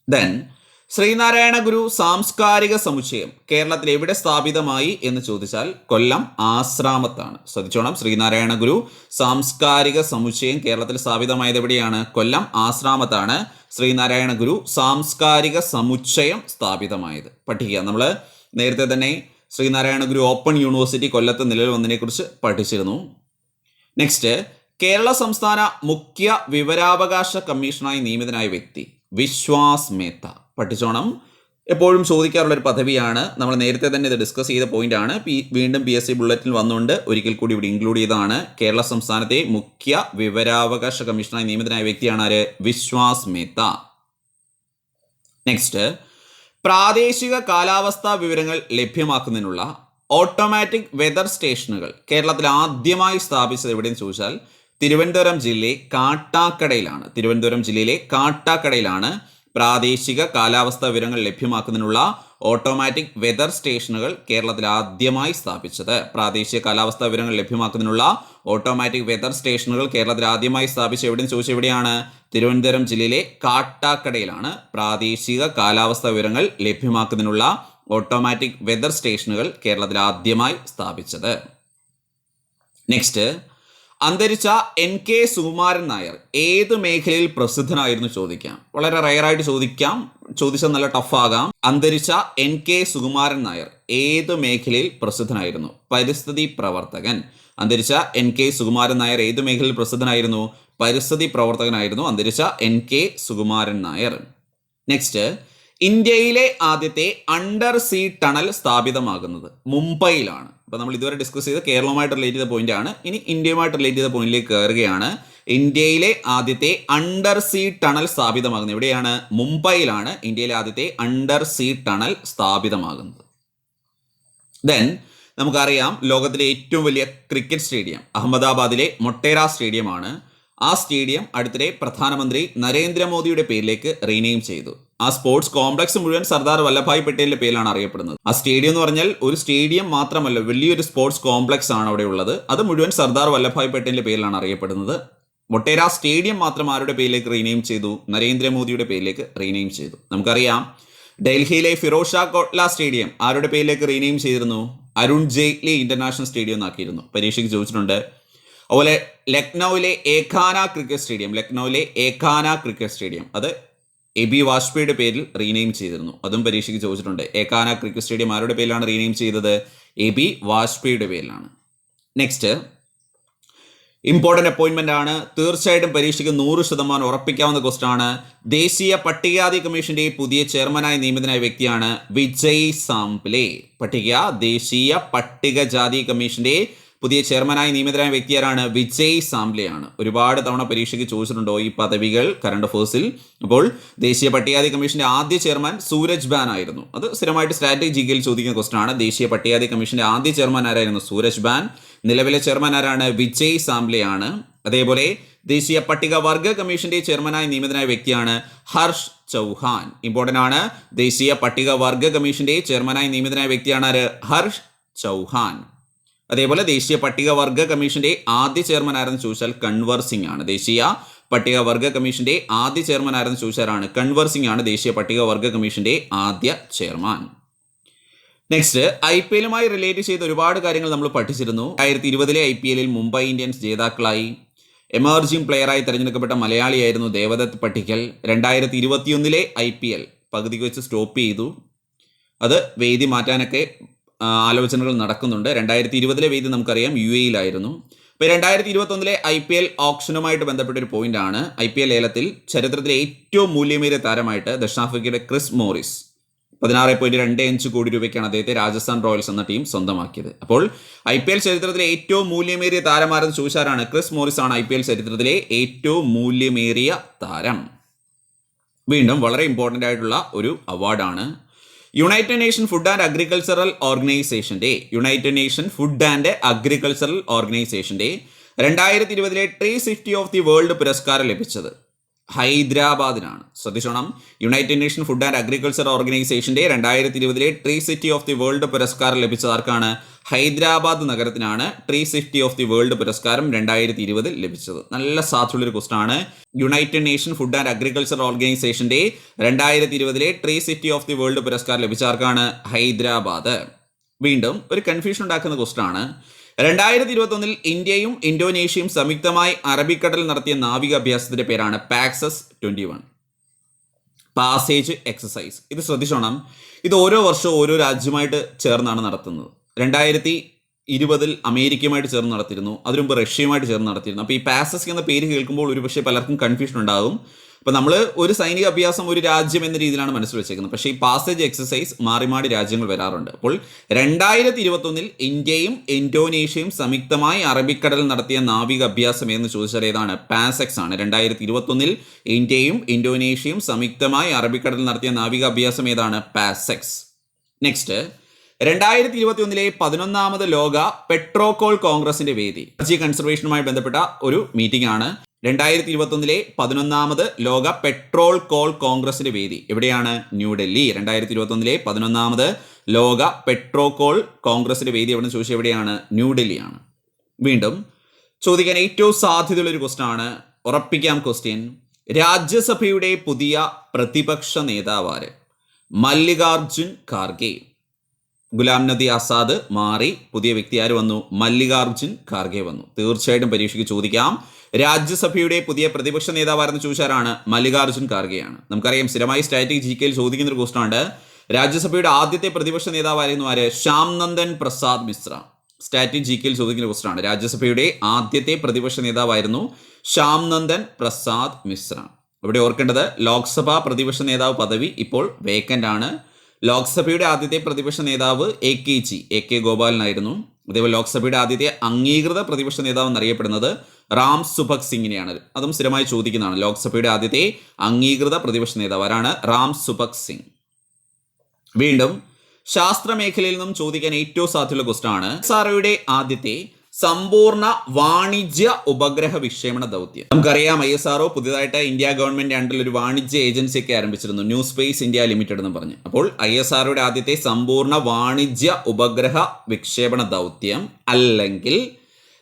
ദെൻ ശ്രീനാരായണ ഗുരു സാംസ്കാരിക സമുച്ചയം കേരളത്തിൽ എവിടെ സ്ഥാപിതമായി എന്ന് ചോദിച്ചാൽ കൊല്ലം ആശ്രാമത്താണ്. ശ്രദ്ധിച്ചോണം, ശ്രീനാരായണ ഗുരു സാംസ്കാരിക സമുച്ചയം കേരളത്തിൽ സ്ഥാപിതമായത് എവിടെയാണ്? കൊല്ലം ആശ്രാമത്താണ് ശ്രീനാരായണ ഗുരു സാംസ്കാരിക സമുച്ചയം സ്ഥാപിതമായത്. പഠിക്കുക. നമ്മൾ നേരത്തെ തന്നെ ശ്രീനാരായണ ഗുരു ഓപ്പൺ യൂണിവേഴ്സിറ്റി കൊല്ലത്ത് നിലവിൽ വന്നതിനെ കുറിച്ച് പഠിച്ചിരുന്നു. നെക്സ്റ്റ്, കേരള സംസ്ഥാന മുഖ്യ വിവരാവകാശ കമ്മീഷനായി നിയമിതനായ വ്യക്തി വിശ്വാസ് മേത്ത. പഠിച്ചോണം, എപ്പോഴും ചോദിക്കാറുള്ള ഒരു പദവിയാണ്. നമ്മൾ നേരത്തെ തന്നെ ഇത് ഡിസ്കസ് ചെയ്ത പോയിന്റ് ആണ്. വീണ്ടും PSC ബുള്ളറ്റിൽ വന്നുകൊണ്ട് ഒരിക്കൽ കൂടി ഇവിടെ ഇൻക്ലൂഡ് ചെയ്തതാണ്. കേരള സംസ്ഥാനത്തെ മുഖ്യ വിവരാവകാശ കമ്മീഷനായി നിയമിതനായ വ്യക്തിയാണ് ആര്? വിശ്വാസ് മേത്ത. നെക്സ്റ്റ്, പ്രാദേശിക കാലാവസ്ഥാ വിവരങ്ങൾ ലഭ്യമാക്കുന്നതിനുള്ള ഓട്ടോമാറ്റിക് വെതർ സ്റ്റേഷനുകൾ കേരളത്തിൽ ആദ്യമായി സ്ഥാപിച്ചത് എവിടെയെന്ന് ചോദിച്ചാൽ തിരുവനന്തപുരം ജില്ലയിലെ കാട്ടാക്കടയിലാണ്. തിരുവനന്തപുരം ജില്ലയിലെ കാട്ടാക്കടയിലാണ് പ്രാദേശിക കാലാവസ്ഥാ വിവരങ്ങൾ ലഭ്യമാക്കുന്നതിനുള്ള ഓട്ടോമാറ്റിക് വെതർ സ്റ്റേഷനുകൾ കേരളത്തിൽ ആദ്യമായി സ്ഥാപിച്ചത്. പ്രാദേശിക കാലാവസ്ഥാ വിവരങ്ങൾ ലഭ്യമാക്കുന്നതിനുള്ള ഓട്ടോമാറ്റിക് വെതർ സ്റ്റേഷനുകൾ കേരളത്തിൽ ആദ്യമായി സ്ഥാപിച്ച എവിടെയെന്ന് ചോദിച്ചാൽ എവിടെയാണ്? തിരുവനന്തപുരം ജില്ലയിലെ കാട്ടാക്കടയിലാണ് പ്രാദേശിക കാലാവസ്ഥാ വിവരങ്ങൾ ലഭ്യമാക്കുന്നതിനുള്ള ഓട്ടോമാറ്റിക് വെതർ സ്റ്റേഷനുകൾ കേരളത്തിൽ ആദ്യമായി സ്ഥാപിച്ചത്. നെക്സ്റ്റ്, അന്തരിച്ച NK സുകുമാരൻ നായർ ഏത് മേഖലയിൽ പ്രസിദ്ധനായിരുന്നു ചോദിക്കാം. വളരെ റയറായിട്ട് ചോദിച്ചാൽ നല്ല ടഫാകാം. അന്തരിച്ച NK സുകുമാരൻ നായർ ഏത് മേഖലയിൽ പ്രസിദ്ധനായിരുന്നു? പരിസ്ഥിതി പ്രവർത്തകൻ. അന്തരിച്ച NK സുകുമാരൻ നായർ ഏത് മേഖലയിൽ പ്രസിദ്ധനായിരുന്നു? പരിസ്ഥിതി പ്രവർത്തകനായിരുന്നു അന്തരിച്ച NK സുകുമാരൻ നായർ. നെക്സ്റ്റ്, ഇന്ത്യയിലെ ആദ്യത്തെ അണ്ടർ സീ ടണൽ സ്ഥാപിതമാകുന്നത് മുംബൈയിലാണ്. അപ്പോൾ നമ്മൾ ഇതുവരെ ഡിസ്കസ് ചെയ്ത് കേരളവുമായിട്ട് റിലേറ്റ് ചെയ്ത പോയിന്റ് ആണ്. ഇനി ഇന്ത്യയുമായിട്ട് റിലേറ്റ് ചെയ്ത പോയിന്റിലേക്ക് കയറുകയാണ്. ഇന്ത്യയിലെ ആദ്യത്തെ അണ്ടർ സീ ടണൽ സ്ഥാപിതമാകുന്നത് എവിടെയാണ്? മുംബൈയിലാണ് ഇന്ത്യയിലെ ആദ്യത്തെ അണ്ടർ സീ ടണൽ സ്ഥാപിതമാകുന്നത്. ദെൻ നമുക്കറിയാം, ലോകത്തിലെ ഏറ്റവും വലിയ ക്രിക്കറ്റ് സ്റ്റേഡിയം അഹമ്മദാബാദിലെ മൊട്ടേര സ്റ്റേഡിയമാണ്. ആ സ്റ്റേഡിയം അടുത്തിടെ പ്രധാനമന്ത്രി നരേന്ദ്രമോദിയുടെ പേരിലേക്ക് റീനെയിം ചെയ്തു. ആ സ്പോർട്സ് കോംപ്ലക്സ് മുഴുവൻ സർദാർ വല്ലഭായ് പട്ടേലിന്റെ പേരിലാണ് അറിയപ്പെടുന്നത്. ആ സ്റ്റേഡിയം എന്ന് പറഞ്ഞാൽ ഒരു സ്റ്റേഡിയം മാത്രമല്ല, വലിയൊരു സ്പോർട്സ് കോംപ്ലക്സ് ആണ് അവിടെ ഉള്ളത്. അത് മുഴുവൻ സർദാർ വല്ലഭായ് പട്ടേലിന്റെ പേരിലാണ് അറിയപ്പെടുന്നത്. മൊട്ടേര സ്റ്റേഡിയം മാത്രം ആരുടെ പേരിലേക്ക് റീനെയിം ചെയ്തു? നരേന്ദ്രമോദിയുടെ പേരിലേക്ക് റീനെയിം ചെയ്തു. നമുക്കറിയാം, ഡൽഹിയിലെ ഫിറോസ് ഷാ കോട്ട്ല സ്റ്റേഡിയം ആരുടെ പേരിലേക്ക് റീനെയിം ചെയ്തിരുന്നു? അരുൺ ജെയ്റ്റ്ലി ഇന്റർനാഷണൽ സ്റ്റേഡിയം എന്നാക്കിയിരുന്നു. പരീക്ഷയ്ക്ക് ചോദിച്ചിട്ടുണ്ട്. അതുപോലെ ലക്നൌവിലെ ഏഖാന ക്രിക്കറ്റ് സ്റ്റേഡിയം അത് AB വാജ്പേയിയുടെ പേരിൽ റീനെയിം ചെയ്തിരുന്നു. അതും പരീക്ഷയ്ക്ക് ചോദിച്ചിട്ടുണ്ട്. ഏഖാന ക്രിക്കറ്റ് സ്റ്റേഡിയം ആരുടെ പേരിലാണ് റീനെയിം ചെയ്തത്? AB വാജ്പേയിയുടെ പേരിലാണ്. നെക്സ്റ്റ്, ഇമ്പോർട്ടൻ്റ് അപ്പോയിൻമെന്റ് ആണ്. തീർച്ചയായിട്ടും പരീക്ഷയ്ക്ക് 100% ഉറപ്പിക്കാവുന്ന ക്വസ്റ്റൻ ആണ്. ദേശീയ പട്ടികജാതി കമ്മീഷന്റെ പുതിയ ചെയർമാനായി നിയമിതനായ വ്യക്തിയാണ് വിജയ് സാംപ്ലെ. ദേശീയ പട്ടികജാതി കമ്മീഷന്റെ പുതിയ ചെയർമാനായി നിയമിതനായ വ്യക്തിയാരാണ്? വിജയ് സാംപ്ലെയാണ്. ഒരുപാട് തവണ പരീക്ഷയ്ക്ക് ചോദിച്ചിട്ടുണ്ടോ ഈ പദവികൾ കറണ്ട് അഫേഴ്സിൽ? അപ്പോൾ ദേശീയ പട്ടികജാതി കമ്മീഷന്റെ ആദ്യ ചെയർമാൻ സൂരജ് ബാൻ ആയിരുന്നു. അത് സ്ഥിരമായിട്ട് സ്ട്രാറ്റജിക്കൽ ചോദിക്കുന്ന ക്വസ്റ്റൻ ആണ്. ദേശീയ പട്ടികജാതി കമ്മീഷന്റെ ആദ്യ ചെയർമാൻ ആരായിരുന്നു? സൂരജ് ബാൻ. നിലവിലെ ചെയർമാൻ ആരാണ്? വിജയ് സാംപ്ലെയാണ്. അതേപോലെ ദേശീയ പട്ടികവർഗ കമ്മീഷന്റെ ചെയർമാനായി നിയമിതനായ വ്യക്തിയാണ് ഹർഷ് ചൗഹാൻ. ഇമ്പോർട്ടന്റ് ആണ്. ദേശീയ പട്ടികവർഗ കമ്മീഷന്റെ ചെയർമാനായി നിയമിതനായ വ്യക്തിയാണ് ഹർഷ് ചൗഹാൻ. അതേപോലെ ദേശീയ പട്ടികവർഗ കമ്മീഷന്റെ ആദ്യ ചെയർമാൻ ആരെന്ന് ചോദിച്ചാൽ കൺവർ സിംഗ് ആണ്. ദേശീയ പട്ടികവർഗ കമ്മീഷന്റെ ആദ്യ ചെയർമാൻ ആരെന്ന് ചോദിച്ചാലാണ് കൺവർ സിംഗ് ആണ് ദേശീയ പട്ടികവർഗ കമ്മീഷന്റെ ആദ്യ ചെയർമാൻ. നെക്സ്റ്റ്, IPL-മായി റിലേറ്റ് ചെയ്ത ഒരുപാട് കാര്യങ്ങൾ നമ്മൾ പഠിച്ചിരുന്നു. 2020 IPL-ൽ മുംബൈ ഇന്ത്യൻസ് ജേതാക്കളായി. എമർജിംഗ് പ്ലെയറായി തിരഞ്ഞെടുക്കപ്പെട്ട മലയാളിയായിരുന്നു ദേവദത്ത് പട്ടിക്കൽ. 2021 IPL പകുതിക്ക് വെച്ച് സ്റ്റോപ്പ് ചെയ്തു. അത് വേദി മാറ്റാനൊക്കെ ആലോചനകൾ നടക്കുന്നുണ്ട്. 2020 വേദി നമുക്കറിയാം UAE-ലായിരുന്നു. ഇപ്പോൾ 2021 IPL ഓപ്ഷനുമായിട്ട് ബന്ധപ്പെട്ട ഒരു പോയിന്റ് ആണ്. IPL ലേലത്തിൽ ചരിത്രത്തിലെ ഏറ്റവും മൂല്യമേറിയ താരമായിട്ട് ദക്ഷിണാഫ്രിക്കയുടെ ക്രിസ് മോറിസ് 16.25 കോടി രൂപയ്ക്കാണ് അദ്ദേഹത്തെ രാജസ്ഥാൻ റോയൽസ് എന്ന ടീം സ്വന്തമാക്കിയത്. അപ്പോൾ IPL ചരിത്രത്തിലെ ഏറ്റവും മൂല്യമേറിയ താരമാരെന്ന് ചോദിച്ചാലാണ് ക്രിസ് മോറിസ് ആണ് IPL ചരിത്രത്തിലെ ഏറ്റവും മൂല്യമേറിയ താരം. വീണ്ടും വളരെ ഇമ്പോർട്ടൻ്റ് ആയിട്ടുള്ള ഒരു അവാർഡാണ്. United nation food and agricultural ഓർഗനൈസേഷന്റെ 2020 tree city of the world പുരസ്കാരം ലഭിച്ചത് ഹൈദരാബാദിനാണ്. ശ്രദ്ധിച്ചോണം, united nation food and agriculture ഓർഗനൈസേഷന്റെ 2020 tree city of the world പുരസ്കാരം ലഭിച്ചത് ആർക്കാണ്? ഹൈദരാബാദ് നഗരത്തിനാണ് tree city of the world പുരസ്കാരം 2020 ലഭിച്ചത്. നല്ല സാധ്യതയുള്ളൊരു ക്വസ്റ്റൻ ആണ്. United nation food and agriculture ഓർഗനൈസേഷന്റെ 2020 tree city of the world പുരസ്കാരം ലഭിച്ച ആർക്കാണ്? ഹൈദരാബാദ്. വീണ്ടും ഒരു കൺഫ്യൂഷൻ ഉണ്ടാക്കുന്ന ക്വസ്റ്റൻ ആണ്. 2021 ഇന്ത്യയും ഇന്തോനേഷ്യയും സംയുക്തമായി അറബിക്കടലിൽ നടത്തിയ നാവിക അഭ്യാസത്തിന്റെ പേരാണ് പാക്സസ് 21 പാസേജ് എക്സസൈസ്. ഇത് ശ്രദ്ധിച്ചോണം, ഇത് ഓരോ വർഷവും ഓരോ രാജ്യമായിട്ട് ചേർന്നാണ് നടത്തുന്നത്. 2020 അമേരിക്കയുമായിട്ട് ചേർന്ന് നടത്തിയിരുന്നു, അതിനു മുമ്പ് റഷ്യയുമായിട്ട് ചേർന്ന് നടത്തിയിരുന്നു. അപ്പോൾ ഈ പാസസ് എന്ന പേര് കേൾക്കുമ്പോൾ ഒരുപക്ഷെ പലർക്കും കൺഫ്യൂഷൻ ഉണ്ടാകും. അപ്പോൾ നമ്മൾ ഒരു സൈനിക അഭ്യാസം ഒരു രാജ്യം എന്ന രീതിയിലാണ് മനസ്സിൽ വെച്ചേക്കുന്നത്. പക്ഷേ ഈ പാസേജ് എക്സസൈസ് മാറി മാറി രാജ്യങ്ങൾ വരാറുണ്ട്. അപ്പോൾ 2021 ഇന്ത്യയും ഇന്തോനേഷ്യയും സംയുക്തമായി അറബിക്കടലിൽ നടത്തിയ നാവിക അഭ്യാസം എന്ന് ചോദിച്ചാൽ ഏതാണ്? പാസെക്സ് ആണ്. 2021 ഇന്ത്യയും ഇന്തോനേഷ്യയും സംയുക്തമായി അറബിക്കടലിൽ നടത്തിയ നാവിക അഭ്യാസം ഏതാണ്? പാസെക്സ്. നെക്സ്റ്റ്, 2021 11ാമത് ലോക പെട്രോകോൾ കോൺഗ്രസിന്റെ വേദി എനർജി കൺസർവേഷനുമായി ബന്ധപ്പെട്ട ഒരു മീറ്റിംഗ് ആണ്. 2021 11ാമത് ലോക പെട്രോൾ കോൾ കോൺഗ്രസിന്റെ വേദി എവിടെയാണ്? ന്യൂഡൽഹി. 2021 11ാമത് ലോക പെട്രോകോൾ കോൺഗ്രസിന്റെ വേദി എവിടെ ചോദിച്ചാൽ എവിടെയാണ്? ന്യൂഡൽഹിയാണ്. വീണ്ടും ചോദിക്കാൻ ഏറ്റവും സാധ്യതയുള്ള ഒരു ക്വസ്റ്റൻ ആണ്. ഉറപ്പിക്കാം ക്വസ്റ്റ്യൻ. രാജ്യസഭയുടെ പുതിയ പ്രതിപക്ഷ നേതാവാര്? മല്ലികാർജുൻ ഖാർഗെ. ഗുലാം നബി ആസാദ് മാറി പുതിയ വ്യക്തി ആര് വന്നു? മല്ലികാർജുൻ ഖാർഗെ വന്നു. തീർച്ചയായിട്ടും പരീക്ഷയ്ക്ക് ചോദിക്കാം. രാജ്യസഭയുടെ പുതിയ പ്രതിപക്ഷ നേതാവാരെന്ന് ചോദിച്ചാലാണ്? മല്ലികാർജുൻ ഖാർഗെയാണ്. നമുക്കറിയാം സ്ഥിരമായി സ്റ്റാറ്റിക് GK-യിൽ ചോദിക്കുന്ന ഒരു ക്വസ്റ്റൻ ആണ്. രാജ്യസഭയുടെ ആദ്യത്തെ പ്രതിപക്ഷ നേതാവായിരുന്നു ആര്? ശ്യാം നന്ദൻ പ്രസാദ് മിശ്ര. സ്റ്റാറ്റിക് GK-യിൽ ചോദിക്കുന്ന ക്വസ്റ്റൻ ആണ്. രാജ്യസഭയുടെ ആദ്യത്തെ പ്രതിപക്ഷ നേതാവായിരുന്നു ശ്യാം നന്ദൻ പ്രസാദ് മിശ്ര. ഇവിടെ ഓർക്കേണ്ടത് ലോക്സഭാ പ്രതിപക്ഷ നേതാവ് പദവി ഇപ്പോൾ വേക്കൻ്റ് ആണ്. ലോക്സഭയുടെ ആദ്യത്തെ പ്രതിപക്ഷ നേതാവ് AK ഗോപാലനായിരുന്നു. അതേപോലെ ലോക്സഭയുടെ ആദ്യത്തെ അംഗീകൃത പ്രതിപക്ഷ നേതാവ് എന്നറിയപ്പെടുന്നത് റാം സുഭഗ് സിംഗിനെയാണ്. അതും സ്ഥിരമായി ചോദിക്കുന്നതാണ്. ലോക്സഭയുടെ ആദ്യത്തെ അംഗീകൃത പ്രതിപക്ഷ നേതാവ് ആരാണ്? റാം സുഭഗ് സിംഗ്. വീണ്ടും ശാസ്ത്ര മേഖലയിൽ നിന്നും ചോദിക്കാൻ ഏറ്റവും സാധ്യതയുള്ള ക്വസ്റ്റൻ ആണ്. ISROയുടെ ആദ്യത്തെ സമ്പൂർണ്ണ വാണിജ്യ ഉപഗ്രഹ വിക്ഷേപണ ദൗത്യം. നമുക്കറിയാം ISRO പുതിയതായിട്ട് ഇന്ത്യ ഗവൺമെന്റ് അണ്ടറിൽ ഒരു വാണിജ്യ ഏജൻസിയൊക്കെ ആരംഭിച്ചിരുന്നു, ന്യൂ സ്പേസ് ഇന്ത്യ ലിമിറ്റഡ് എന്ന് പറഞ്ഞ്. അപ്പോൾ ISROയുടെ ആദ്യത്തെ സമ്പൂർണ്ണ വാണിജ്യ ഉപഗ്രഹ വിക്ഷേപണ ദൗത്യം അല്ലെങ്കിൽ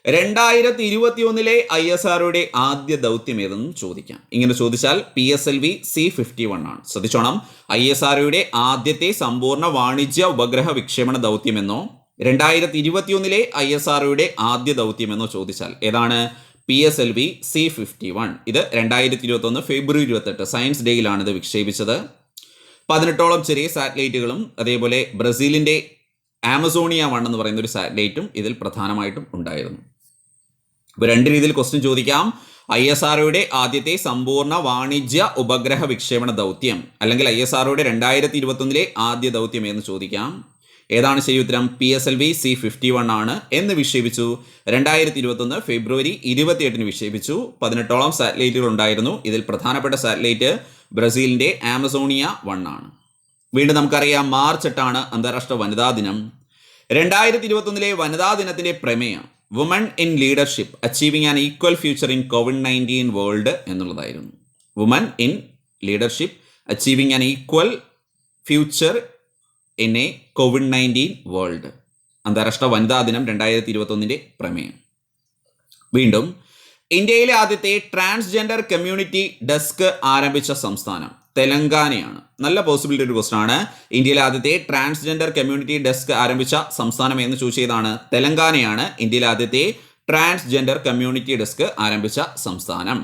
2021 ISROയുടെ ആദ്യ ദൗത്യം ഏതെന്നും ചോദിക്കാം. ഇങ്ങനെ ചോദിച്ചാൽ PSLV C-51 ആണ്. ശ്രദ്ധിച്ചോണം, ISROയുടെ ആദ്യത്തെ സമ്പൂർണ്ണ വാണിജ്യ ഉപഗ്രഹ വിക്ഷേപണ ദൗത്യമെന്നോ 2021 ISROയുടെ ആദ്യ ദൗത്യമെന്നോ ചോദിച്ചാൽ ഏതാണ്? PSLV C-51. ഇത് 2021 ഫെബ്രുവരി 28 സയൻസ് ഡേയിലാണ് ഇത് വിക്ഷേപിച്ചത്. 18ഓളം ചെറിയ സാറ്റലൈറ്റുകളും അതേപോലെ ബ്രസീലിന്റെ ആമസോണിയ 1 എന്ന് പറയുന്ന ഒരു സാറ്റലൈറ്റും ഇതിൽ പ്രധാനമായിട്ടും ഉണ്ടായിരുന്നു. ഇപ്പോൾ രണ്ട് രീതിയിൽ ക്വസ്റ്റ്യൻ ചോദിക്കാം. ISROയുടെ ആദ്യത്തെ സമ്പൂർണ്ണ വാണിജ്യ ഉപഗ്രഹ വിക്ഷേപണ ദൗത്യം അല്ലെങ്കിൽ ISROയുടെ 2021 ആദ്യ ദൗത്യം എന്ന് ചോദിക്കാം. ഏതാണ് ശരി ഉത്തരം? PSLV C-51 ആണ്. എന്ന് വിക്ഷേപിച്ചു? 2021 ഫെബ്രുവരി 28 വിക്ഷേപിച്ചു. 18ഓളം സാറ്റലൈറ്റുകൾ ഉണ്ടായിരുന്നു. ഇതിൽ പ്രധാനപ്പെട്ട സാറ്റലൈറ്റ് ബ്രസീലിന്റെ ആമസോണിയ 1 ആണ്. വീണ്ടും നമുക്കറിയാം മാർച്ച് 8 അന്താരാഷ്ട്ര വനിതാ ദിനം. 2021 വനിതാ ദിനത്തിന്റെ പ്രമേയം woman in leadership achieving an equal future in COVID-19 world എന്നുള്ളതായിരുന്നു. Woman in leadership achieving an equal future in a COVID-19 world. അന്താരാഷ്ട്ര വനിതാ ദിനം 2021 പ്രമേയം. വീണ്ടും ഇന്ത്യയിലെ ആദ്യത്തെ ട്രാൻസ്ജെൻഡർ കമ്മ്യൂണിറ്റി ഡെസ്ക് ആരംഭിച്ച സംസ്ഥാനം തെലങ്കാനയാണ്. നല്ല പോസിബിലിറ്റി ഒരു ക്വസ്റ്റൻ ആണ്. ഇന്ത്യയിലെ ആദ്യത്തെ ട്രാൻസ്ജെൻഡർ കമ്മ്യൂണിറ്റി ഡെസ്ക് ആരംഭിച്ച സംസ്ഥാനം എന്ന് ചോദിച്ചതാണ് തെലങ്കാനയാണ്. ഇന്ത്യയിലെ ആദ്യത്തെ ട്രാൻസ്ജെൻഡർ കമ്മ്യൂണിറ്റി ഡെസ്ക് ആരംഭിച്ച സംസ്ഥാനം.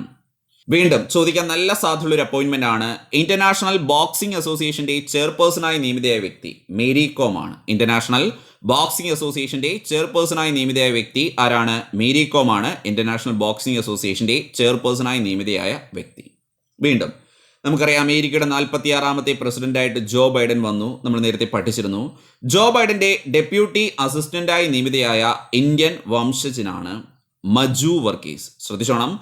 വീണ്ടും ചോദിക്കാൻ നല്ല സാധ്യതയുള്ള ഒരു അപ്പോയിന്റ്മെന്റ് ആണ്. ഇന്റർനാഷണൽ ബോക്സിംഗ് അസോസിയേഷന്റെ ചെയർപേഴ്സണായി നിയമിതയായ വ്യക്തി മേരി കോം ആണ്. ഇന്റർനാഷണൽ ബോക്സിംഗ് അസോസിയേഷന്റെ ചെയർപേഴ്സണായി നിയമിതയായ വ്യക്തി ആരാണ്? മേരി കോം ആണ് ഇന്റർനാഷണൽ ബോക്സിംഗ് അസോസിയേഷന്റെ ചെയർപേഴ്സണായി നിയമിതയായ വ്യക്തി. വീണ്ടും നമുക്കറിയാം അമേരിക്കയുടെ 46ാമത്തെ പ്രസിഡന്റായിട്ട് ജോ ബൈഡൻ വന്നു. നമ്മൾ നേരത്തെ പഠിച്ചിരുന്നു. ജോ ബൈഡന്റെ ഡെപ്യൂട്ടി അസിസ്റ്റന്റായി നിയമിതയായ ഇന്ത്യൻ വംശജനാണ് മജു വർഗീസ്. ശ്രദ്ധിച്ചോണം,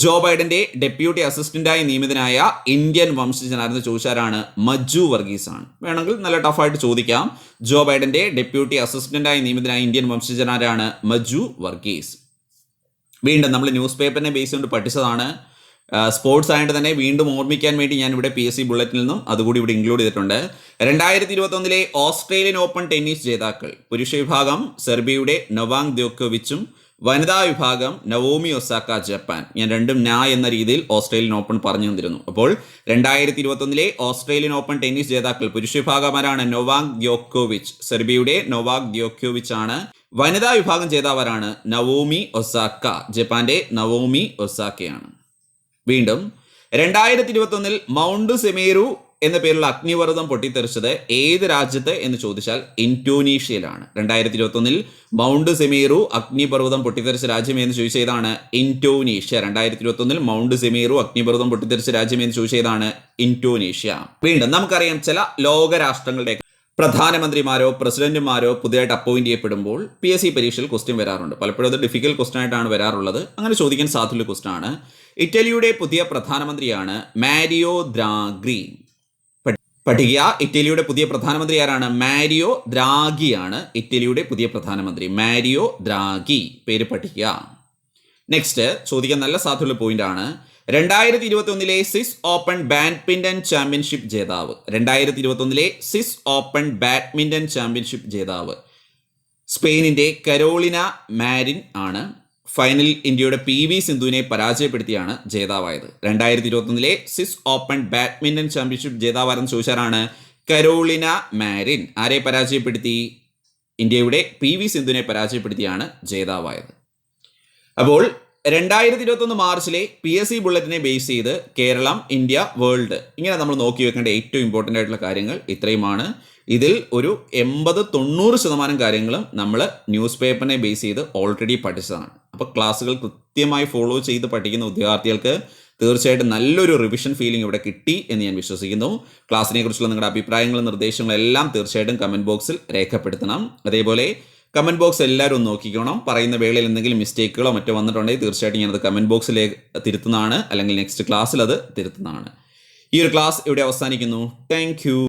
ജോ ബൈഡന്റെ ഡെപ്യൂട്ടി അസിസ്റ്റന്റായി നിയമിതനായ ഇന്ത്യൻ വംശജനാരെന്ന് ചോദിച്ചാലാണ് മജു വർഗീസ് ആണ്. വേണമെങ്കിൽ നല്ല ടഫായിട്ട് ചോദിക്കാം. ജോ ബൈഡന്റെ ഡെപ്യൂട്ടി അസിസ്റ്റന്റായി നിയമിതനായ ഇന്ത്യൻ വംശജനാരാണ്? മജു വർഗീസ്. വീണ്ടും നമ്മൾ ന്യൂസ് പേപ്പറിനെ ബേസ് കൊണ്ട് പഠിച്ചതാണ്. സ്പോർട്സ് ആയിട്ട് തന്നെ വീണ്ടും ഓർമ്മിക്കാൻ വേണ്ടി ഞാൻ ഇവിടെ PSC ബുള്ളറ്റിൽ നിന്നും അതുകൂടി ഇവിടെ ഇൻക്ലൂഡ് ചെയ്തിട്ടുണ്ട്. 2021 ഓസ്ട്രേലിയൻ ഓപ്പൺ ടെന്നീസ് ജേതാക്കൾ പുരുഷ വിഭാഗം സെർബിയയുടെ നൊവാക് ദ്യോക്കോവിച്ചും വനിതാ വിഭാഗം നവോമി ഒസാക്ക ജപ്പാൻ. ഞാൻ രണ്ടും എന്ന രീതിയിൽ ഓസ്ട്രേലിയൻ ഓപ്പൺ പറഞ്ഞു തന്നിരുന്നു. അപ്പോൾ 2021 ഓസ്ട്രേലിയൻ ഓപ്പൺ ടെന്നീസ് ജേതാക്കൾ പുരുഷ വിഭാഗമാരാണ് നൊവാക് ദ്യോക്കോവിച്ച്, സെർബിയയുടെ നൊവാക് ദ്യോക്കോവിച്ച് ആണ്. വനിതാ വിഭാഗം ജേതാവരാണ് നവോമി ഒസാക്ക, ജപ്പാന്റെ നവോമി ഒസാക്കയാണ്. വീണ്ടും 2021 മൗണ്ട് സെമേരു എന്ന പേരുള്ള അഗ്നിപർവ്വതം പൊട്ടിത്തെറിച്ചത് ഏത് രാജ്യത്ത് എന്ന് ചോദിച്ചാൽ ഇന്തോനേഷ്യയിലാണ്. 2021 മൗണ്ട് സെമേരു അഗ്നിപർവ്വതം പൊട്ടിത്തെറിച്ച രാജ്യം എന്ന് ചോദിച്ചതാണ് ഇന്തോനേഷ്യ. 2021 മൗണ്ട് സെമേരു അഗ്നിപർവ്വതം പൊട്ടിത്തെറിച്ച രാജ്യം എന്ന് ചോദിച്ചതാണ് ഇന്തോനേഷ്യ. വീണ്ടും നമുക്കറിയാം ചില ലോകരാഷ്ട്രങ്ങളുടെ പ്രധാനമന്ത്രിമാരോ പ്രസിഡന്റുമാരോ പുതിയതായിട്ട് അപ്പോയിന്റ് ചെയ്യപ്പെടുമ്പോൾ PSC പരീക്ഷയിൽ ക്വസ്റ്റ്യൻ വരാറുണ്ട്. പലപ്പോഴും അത് ഡിഫിക്കൽട്ട് ക്വസ്റ്റൻ ആയിട്ടാണ് വരാറുള്ളത്. അങ്ങനെ ചോദിക്കാൻ സാധ്യതയുള്ള ക്വസ്റ്റൻ ആണ്. ഇറ്റലിയുടെ പുതിയ പ്രധാനമന്ത്രിയാണ് മാരിയോ ദ്രാഗി. പഠിക്കുക, ഇറ്റലിയുടെ പുതിയ പ്രധാനമന്ത്രി ആരാണ്? മാരിയോ ദ്രാഗിയാണ് ഇറ്റലിയുടെ പുതിയ പ്രധാനമന്ത്രി. മാരിയോ ദ്രാഗി, പേര് പഠിക്കുക. നെക്സ്റ്റ് ചോദിക്കാൻ നല്ല സാധ്യതയുള്ള പോയിന്റ് ആണ്. 2021 സ്വിസ് ഓപ്പൺ ബാഡ്മിന്റൺ ചാമ്പ്യൻഷിപ്പ് ജേതാവ്. 2021 സ്വിസ് ഓപ്പൺ ബാഡ്മിന്റൺ ചാമ്പ്യൻഷിപ്പ് ജേതാവ് സ്പെയിനിന്റെ കരോളിന മാരിൻ ആണ്. ഫൈനലിൽ ഇന്ത്യയുടെ PV സിന്ധുവിനെ പരാജയപ്പെടുത്തിയാണ് ജേതാവായത്. 2021 സ്വിസ് ഓപ്പൺ ബാഡ്മിന്റൺ ചാമ്പ്യൻഷിപ്പ് ജേതാവാരെന്ന് ചോദിച്ചാലാണ് കരോളിന മാരിൻ. ആരെ പരാജയപ്പെടുത്തി? ഇന്ത്യയുടെ PV സിന്ധുവിനെ പരാജയപ്പെടുത്തിയാണ് ജേതാവായത്. അപ്പോൾ 2021 മാർച്ചിലെ PSC ബുള്ളറ്റിനെ ബേസ് ചെയ്ത് കേരളം, ഇന്ത്യ, വേൾഡ് ഇങ്ങനെ നമ്മൾ നോക്കി വെക്കേണ്ട ഏറ്റവും ഇമ്പോർട്ടൻ്റ് ആയിട്ടുള്ള കാര്യങ്ങൾ ഇത്രയുമാണ്. ഇതിൽ ഒരു 80-90% കാര്യങ്ങളും നമ്മൾ ന്യൂസ് പേപ്പറിനെ ബേസ് ചെയ്ത് ഓൾറെഡി പഠിച്ചതാണ്. അപ്പോൾ ക്ലാസ്സുകൾ കൃത്യമായി ഫോളോ ചെയ്ത് പഠിക്കുന്ന വിദ്യാർത്ഥികൾക്ക് തീർച്ചയായിട്ടും നല്ലൊരു റിവിഷൻ ഫീലിംഗ് ഇവിടെ കിട്ടി എന്ന് ഞാൻ വിശ്വസിക്കുന്നു. ക്ലാസ്സിനെ കുറിച്ചുള്ള നിങ്ങളുടെ അഭിപ്രായങ്ങളും നിർദ്ദേശങ്ങളും എല്ലാം തീർച്ചയായിട്ടും കമൻറ്റ് ബോക്സിൽ രേഖപ്പെടുത്തണം. അതേപോലെ കമൻറ്റ് ബോക്സ് എല്ലാവരും ഒന്ന് നോക്കിക്കണം. പറയുന്ന വേളയിൽ എന്തെങ്കിലും മിസ്റ്റേക്കുകളോ മറ്റോ വന്നിട്ടുണ്ടെങ്കിൽ തീർച്ചയായിട്ടും ഞാനത് കമൻറ്റ് ബോക്സിൽ തിരുത്തുന്നതാണ്, അല്ലെങ്കിൽ നെക്സ്റ്റ് ക്ലാസ്സിൽ അത് തിരുത്തുന്നതാണ്. ഈ ഒരു ക്ലാസ് ഇവിടെ അവസാനിക്കുന്നു. Thank you.